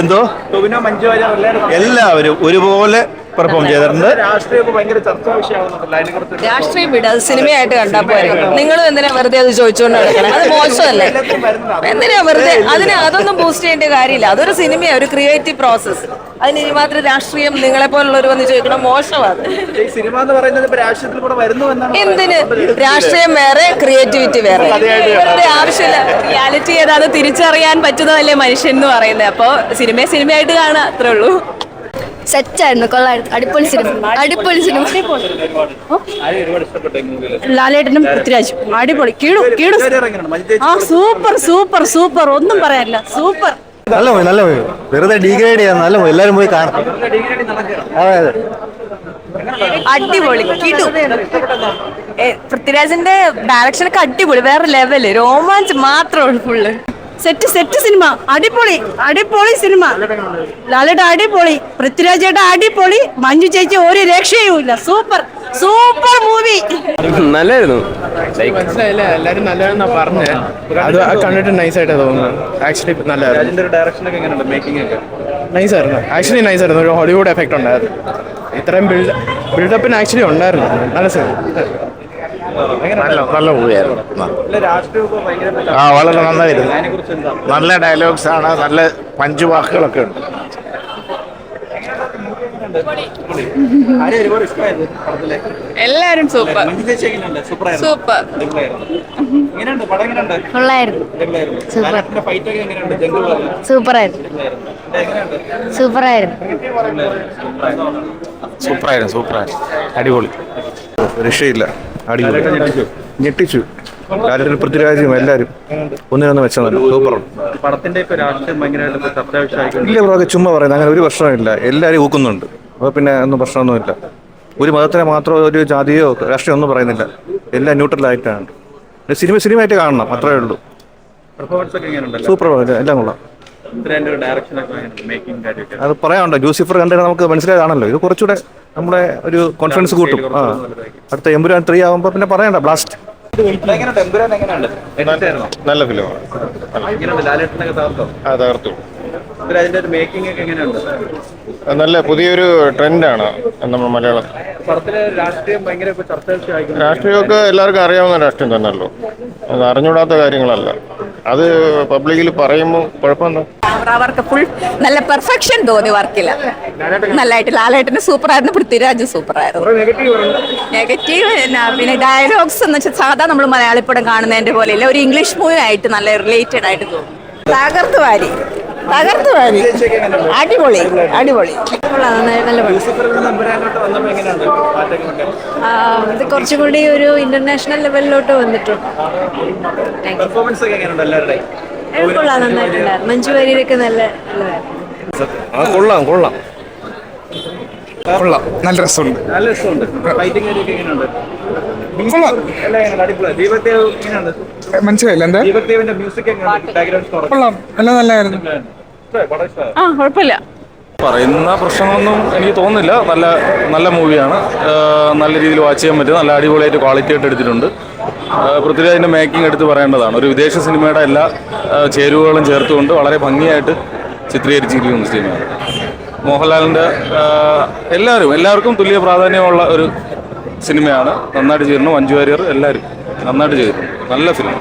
എന്തോ എല്ലാവരും ഒരുപോലെ പെർഫോം ചെയ്തിട്ടുണ്ട്. രാഷ്ട്രീയം വിട അത് സിനിമയായിട്ട് കണ്ടാൽ പോരെ. നിങ്ങളും എന്തിനാ വെറുതെ അത് ചോദിച്ചുകൊണ്ട് നടക്കണം? അത് മോശമല്ലേ? എന്തിനാ വെറുതെ അതൊന്നും ബൂസ്റ്റ് ചെയ്യേണ്ട കാര്യമില്ല. അതൊരു സിനിമയാണ്, ഒരു ക്രിയേറ്റീവ് പ്രോസസ്. അതിന് ഇനി മാത്രം രാഷ്ട്രീയം നിങ്ങളെ പോലുള്ളവർ വന്ന് ചോദിക്കണം, മോശമാണ്. എന്തിന്? രാഷ്ട്രീയം വേറെ, ക്രിയേറ്റിവിറ്റി വേറെ. വെറുതെ ആവശ്യമില്ല. റിയാലിറ്റി ഏതാത് തിരിച്ചറിയാൻ പറ്റുന്നതല്ലേ മനുഷ്യൻ എന്ന് പറയുന്നത്. അപ്പോൾ സിനിമയായിട്ട് കാണുക, അത്രേ ഉള്ളൂ. സെറ്റായിരുന്നു, കൊള്ളായിരുന്നു. അടിപൊളി സിനിമ, അടിപൊളി സിനിമ. ലാലേട്ടനും പൃഥ്വിരാജും അടിപൊളി. കീടു ആ സൂപ്പർ സൂപ്പർ സൂപ്പർ, ഒന്നും പറയാനില്ല. സൂപ്പർ, നല്ല പോയി, നല്ല പോയി. വെറുതെ ഡീഗ്രേഡ് ചെയ്യാൻ നല്ല പോയി. എല്ലാവരും പോയി കാണാം. അതെ അതെ, അടിപൊളി. കിടു പൃഥ്വിരാജിന്റെ ഡയറക്ഷനൊക്കെ അടിപൊളി, വേറെ ലെവല്. രോമാഞ്ച് മാത്രമേ ഉള്ളൂ. Full set cinema. അടിപൊളി സിനിമ. ലാലേട്ട അടിപൊളി, പൃഥ്വിരാജ് ചേട്ടാ അടിപൊളി, മഞ്ജു ചേച്ചി ഒരു രക്ഷയും ഇല്ല. Super movie. നല്ലായിരുന്നു. മനസ്സിലായില്ല, എല്ലാരും നല്ലതാണെന്നാ പറഞ്ഞത്. അത് കണ്ടിട്ട് നൈസായിട്ടാ തോന്നുന്നത്. ആക്ച്വലി നല്ലതായിരുന്നു. നൈസായിരുന്നു, ആക്ച്വലി നൈസായിരുന്നു. ഒരു ഹോളിവുഡ് എഫക്റ്റ് ഉണ്ടായിരുന്നു. ഇത്രയും ബിൽഡപ്പിന് ആക്ച്വലി ഉണ്ടായിരുന്നു. നല്ല സിനിമ, നല്ല മൂവിയായിരുന്നു. വളരെ നന്നായിരുന്നു. നല്ല ഡയലോഗ്സ് ആണ്, നല്ല പഞ്ച് വാക്കുകളൊക്കെ ഉണ്ട്. എല്ലാരും സൂപ്പർ സൂപ്പർ. സൂപ്പറായിരുന്നു. അടിപൊളി, രക്ഷയില്ല. അടിപൊളി, ഞെട്ടിച്ചു. ലാലേട്ടനും പൃഥ്വിരാജും എല്ലാവരും ഒന്നിനൊന്ന് വെച്ചാൽ സൂപ്പർ. ഇല്ല ബ്രോ, ചുമ്മാ പറയുന്നത്. അങ്ങനെ ഒരു പ്രശ്നമില്ല, എല്ലാവരും ഊക്കുന്നുണ്ട്. അപ്പോൾ പിന്നെ ഒന്നും പ്രശ്നമൊന്നുമില്ല. ഒരു മതത്തിനെ മാത്രം, ഒരു ജാതിയോ രാഷ്ട്രീയം ഒന്നും പറയുന്നില്ല. എല്ലാം ന്യൂട്രലായിട്ടാണ്. സിനിമയായിട്ട് കാണണം, അത്രേ ഉള്ളൂ. സൂപ്പർ, എല്ലാം കൊള്ളാം. അത് പറയാനുണ്ടോ? ലൂസിഫർ കണ്ടിട്ട് നമുക്ക് മനസ്സിലായതാണല്ലോ. ഇത് കുറച്ചുകൂടെ നമ്മുടെ ഒരു കോൺഫിഡൻസ് കൂട്ടും. അടുത്ത എമ്പുരാൻ 3 ആകുമ്പോൾ പിന്നെ പറയണ്ട, ബ്ലാസ്റ്റ്. നല്ല ഫിലിമാണ്. തകർത്തു. നല്ല പുതിയൊരു ട്രെൻഡാണ് നമ്മൾ മലയാളത്തിൽ. രാഷ്ട്രീയമൊക്കെ എല്ലാവർക്കും അറിയാവുന്ന രാഷ്ട്രീയം തന്നെയല്ലോ. അത് അറിഞ്ഞുകൂടാത്ത കാര്യങ്ങളല്ല. അത് പബ്ലിക്കിൽ പറയുമ്പോൾ കുഴപ്പമെന്താ? അവർക്ക് ഫുൾ നല്ല പെർഫെക്ഷൻ തോന്നി വർക്കില്ല. നല്ലതായിട്ട് ലാലേട്ടന് സൂപ്പറായിരുന്നു, പൃഥ്വിരാജ് സൂപ്പറായിരുന്നു. നെഗറ്റീവ് പിന്നെ ഡയലോഗ്സ് എന്ന് വെച്ചാൽ സാധാ നമ്മൾ മലയാളി പടം കാണുന്നതിന്റെ പോലെ ഇല്ല, ഒരു ഇംഗ്ലീഷ് മൂവി ആയിട്ട് നല്ല റിലേറ്റഡ് ആയിട്ട് തോന്നി. തകർത്ത് വാരി അടിപൊളി. ഇത് കുറച്ചും കൂടി ഒരു ഇന്റർനാഷണൽ ലെവലിലോട്ട് വന്നിട്ടുണ്ട്. നന്നായിട്ടുണ്ടായിരുന്നു. മഞ്ജു വാര്യരൊക്കെ കൊള്ളാം. നല്ല രസമുണ്ട്. മനസ്സിലായില്ല എന്താ? കൊള്ളാം, എല്ലാം നല്ലതായിരുന്നു. കുഴപ്പമില്ല. പറയുന്ന പ്രശ്നങ്ങളൊന്നും എനിക്ക് തോന്നുന്നില്ല. നല്ല മൂവിയാണ്. നല്ല രീതിയിൽ വാച്ച് ചെയ്യാൻ പറ്റും. നല്ല അടിപൊളിയായിട്ട് ക്വാളിറ്റി ആയിട്ട് എടുത്തിട്ടുണ്ട്. പൃഥ്വിരാജിൻ്റെ മേക്കിംഗ് എടുത്ത് പറയേണ്ടതാണ്. ഒരു വിദേശ സിനിമയുടെ എല്ലാ ചേരുവകളും ചേർത്തുകൊണ്ട് വളരെ ഭംഗിയായിട്ട് ചിത്രീകരിച്ചിരിക്കുന്ന സിനിമയാണ്. മോഹൻലാലിൻ്റെ എല്ലാവർക്കും തുല്യ പ്രാധാന്യമുള്ള ഒരു സിനിമയാണ്. നന്നായിട്ട് ചെയ്തിരുന്നു. മഞ്ജു വാര്യർ എല്ലാവരും നന്നായിട്ട് ചെയ്തിട്ടുണ്ട്. നല്ല ഫിലിം.